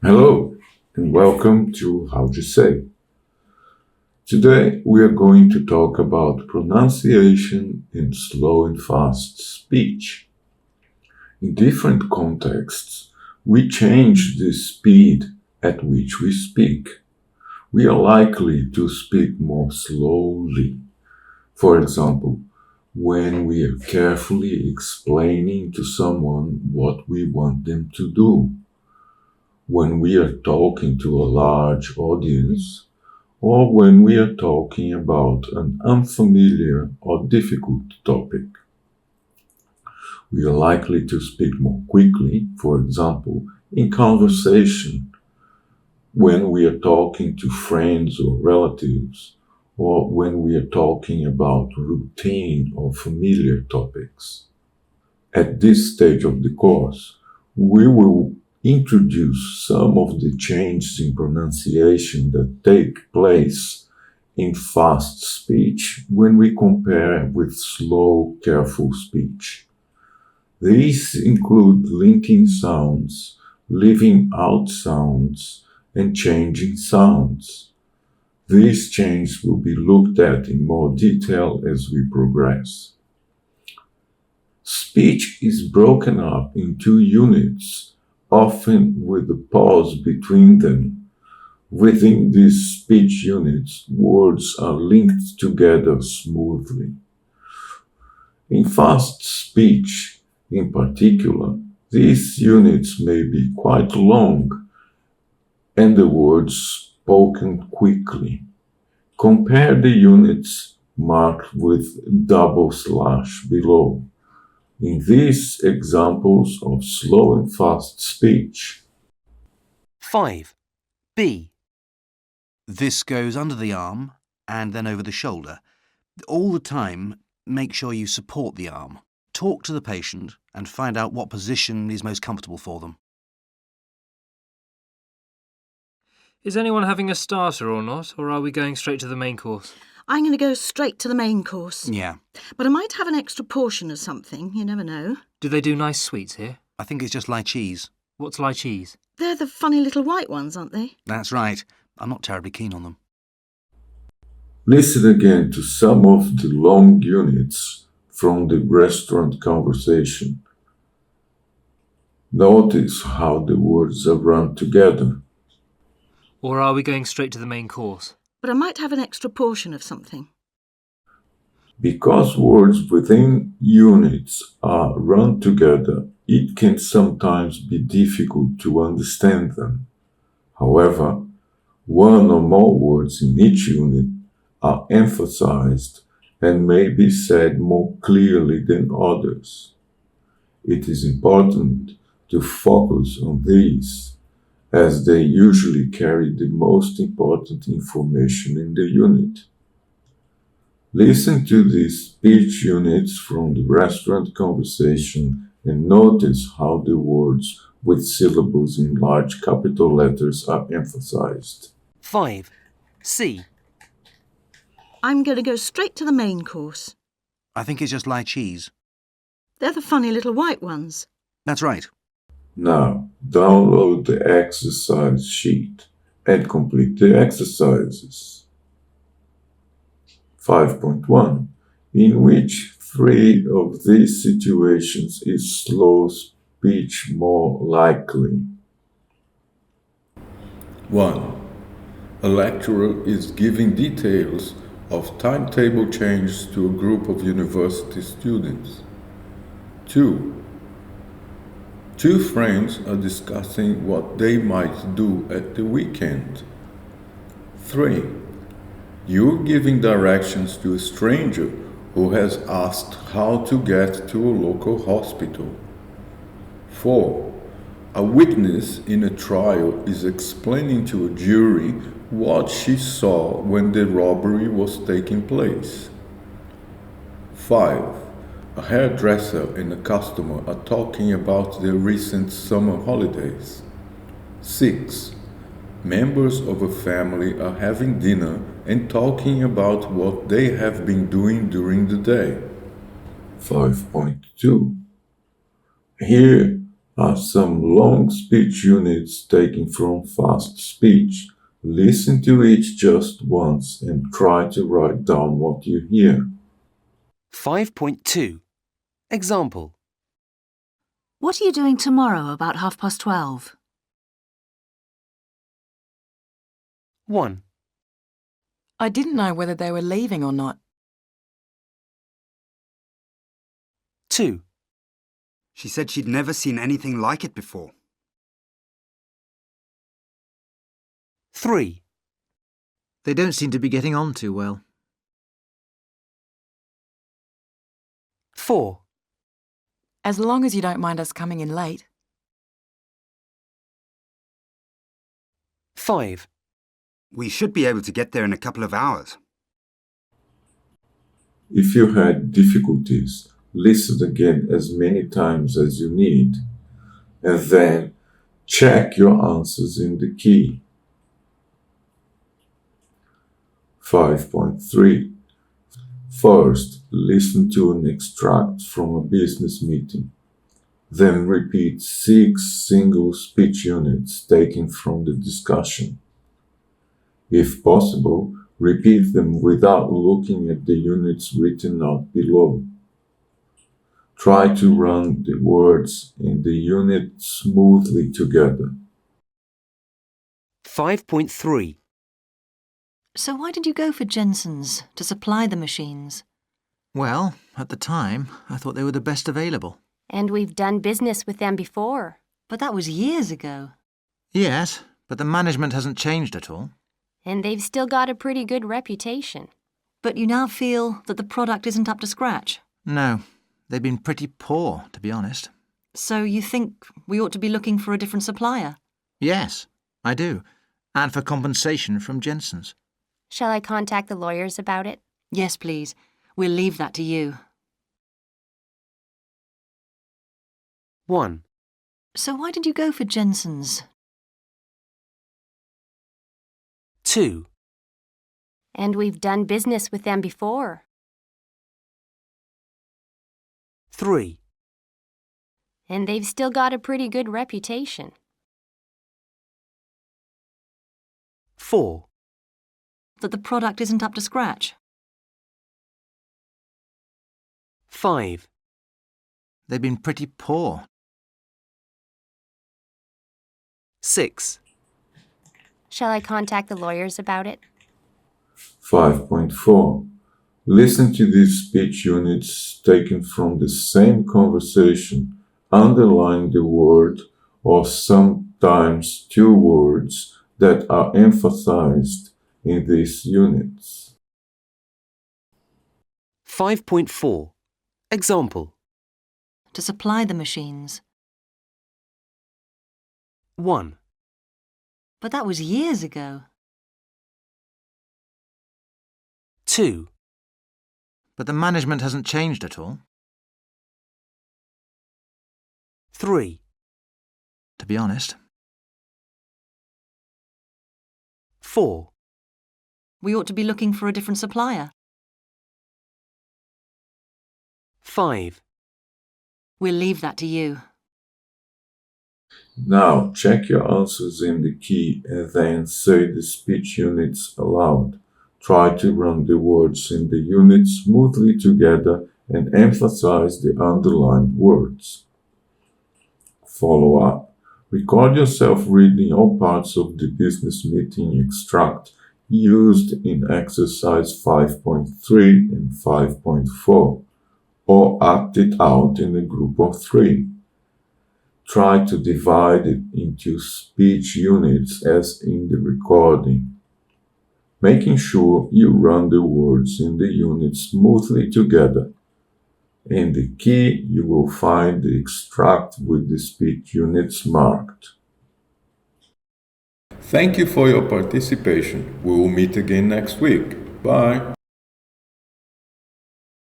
Hello and welcome to How to Say. Today we are going to talk about pronunciation in slow and fast speech. In different contexts, we change the speed at which we speak. We are likely to speak more slowly. For example, when we are carefully explaining to someone what we want them to do, when we are talking to a large audience, or when we are talking about an unfamiliar or difficult topic. We are likely to speak more quickly, for example, in conversation, when we are talking to friends or relatives, or when we are talking about routine or familiar topics. At this stage of the course, we will introduce some of the changes in pronunciation that take place in fast speech when we compare with slow, careful speech. These include linking sounds, leaving out sounds, and changing sounds. These changes will be looked at in more detail as we progress. Speech is broken up into units, often with a pause between them. Within these speech units, words are linked together smoothly. In fast speech, in particular, these units may be quite long and the words spoken quickly. Compare the units marked with double slash below. In these examples of slow and fast speech. 5. B. This goes under the arm and then over the shoulder. All the time, make sure you support the arm. Talk to the patient and find out what position is most comfortable for them. Is anyone having a starter or not, or are we going straight to the main course? I'm going to go straight to the main course. Yeah, But I might have an extra portion of something, you never know. Do they do nice sweets here? I think it's just lychees. What's lychees? They're the funny little white ones, aren't they? That's right. I'm not terribly keen on them. Listen again to some of the long units from the restaurant conversation. Notice how the words are run together. Or are we going straight to the main course? But I might have an extra portion of something. Because words within units are run together, it can sometimes be difficult to understand them. However, one or more words in each unit are emphasized and may be said more clearly than others. It is important to focus on these, as they usually carry the most important information in the unit. Listen to these speech units from the restaurant conversation and notice how the words with syllables in large capital letters are emphasized. 5. C. I'm going to go straight to the main course. I think it's just lychees. They're the funny little white ones. That's right. Now, download the exercise sheet and complete the exercises. 5.1, in which three of these situations is slow speech more likely? 1. A lecturer is giving details of timetable changes to a group of university students. 2. Two friends are discussing what they might do at the weekend. 3. You're giving directions to a stranger who has asked how to get to a local hospital. 4. A witness in a trial is explaining to a jury what she saw when the robbery was taking place. 5. A hairdresser and a customer are talking about their recent summer holidays. 6. Members of a family are having dinner and talking about what they have been doing during the day. 5.2. Here are some long speech units taken from fast speech. Listen to each just once and try to write down what you hear. 5.2. Example. What are you doing tomorrow about 12:30? 1, I didn't know whether they were leaving or not. 2, She said she'd never seen anything like it before. 3, They don't seem to be getting on too well. 4, As long as you don't mind us coming in late. 5, We should be able to get there in a couple of hours. If you had difficulties, listen again as many times as you need, and then check your answers in the key. 5.3. First, listen to an extract from a business meeting. Then repeat 6 single speech units taken from the discussion. If possible, repeat them without looking at the units written out below. Try to run the words in the unit smoothly together. 5.3. So why did you go for Jensen's to supply the machines? Well, at the time, I thought they were the best available. And we've done business with them before. But that was years ago. Yes, but the management hasn't changed at all. And they've still got a pretty good reputation. But you now feel that the product isn't up to scratch. No, they've been pretty poor, to be honest. So you think we ought to be looking for a different supplier? Yes, I do. And for compensation from Jensen's. Shall I contact the lawyers about it? Yes, please. We'll leave that to you. 1, So why did you go for Jensen's? 2, And we've done business with them before. 3, And they've still got a pretty good reputation. 4, That the product isn't up to scratch. 5, They've been pretty poor. 6, Shall I contact the lawyers about it? 5.4. Listen to these speech units taken from the same conversation. Underline the word or sometimes 2 words that are emphasized in these units. 5.4. Example. To supply the machines. 1, But that was years ago. 2, But the management hasn't changed at all. 3, To be honest. 4, We ought to be looking for a different supplier. 5. We'll leave that to you. Now check your answers in the key and then say the speech units aloud. Try to run the words in the unit smoothly together and emphasize the underlined words. Follow up. Record yourself reading all parts of the business meeting extract used in exercise 5.3 and 5.4, or act it out in a group of 3. Try to divide it into speech units as in the recording, making sure you run the words in the unit smoothly together. In the key, you will find the extract with the speech units marked. Thank you for your participation. We will meet again next week. Bye.